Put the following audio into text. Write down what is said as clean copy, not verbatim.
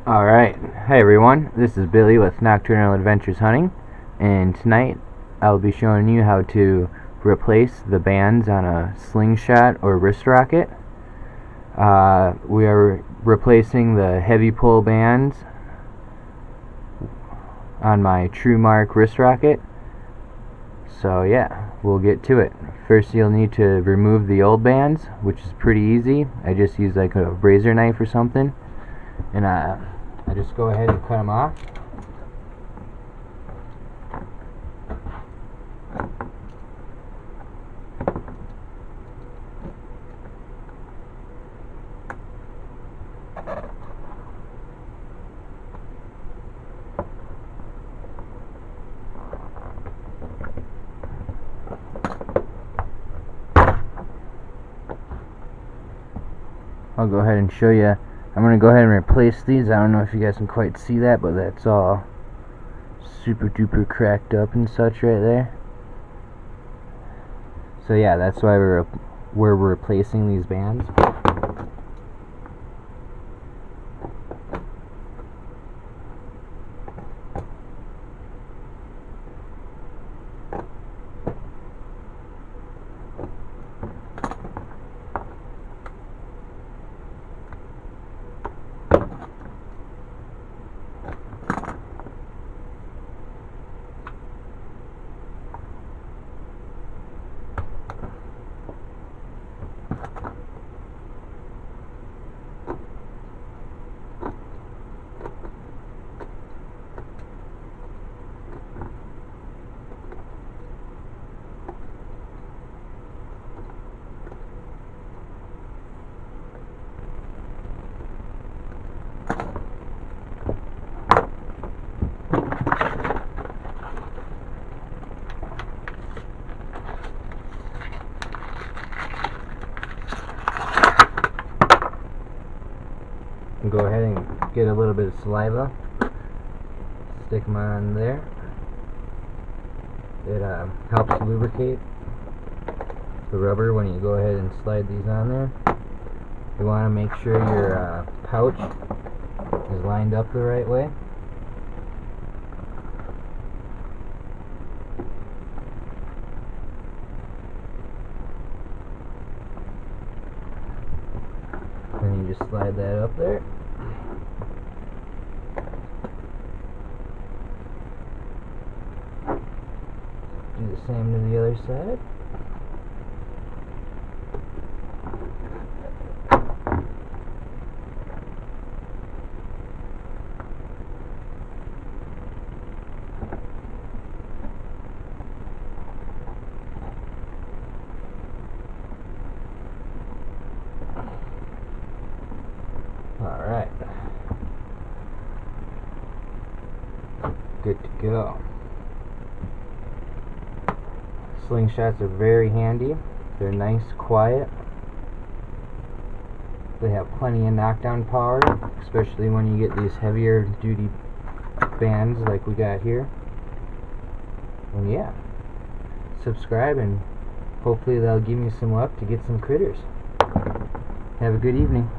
Alright, hey everyone, this is Billy with Nocturnal Adventures Hunting, and tonight I'll be showing you how to replace the bands on a slingshot or wristrocket. We are replacing the heavy pull bands on my True Mark wristrocket. So yeah, we'll get to it. First you'll need to remove the old bands, which is pretty easy. I just use like a razor knife or something, and I just go ahead and cut them off. I'll go ahead and show you. I'm going to go ahead and replace these. I don't know if you guys can quite see that, but that's all super duper cracked up and such right there. So yeah, that's why we're replacing these bands. And go ahead and get a little bit of saliva, stick them on there. It helps lubricate the rubber when you go ahead and slide these on there. You want to make sure your pouch is lined up the right way. Then you just slide that up there. Do the same to the other side. Alright. Good to go. Slingshots are very handy. They're nice, quiet. They have plenty of knockdown power, especially when you get these heavier duty bands like we got here. And yeah, subscribe and hopefully they'll give me some luck to get some critters. Have a good evening.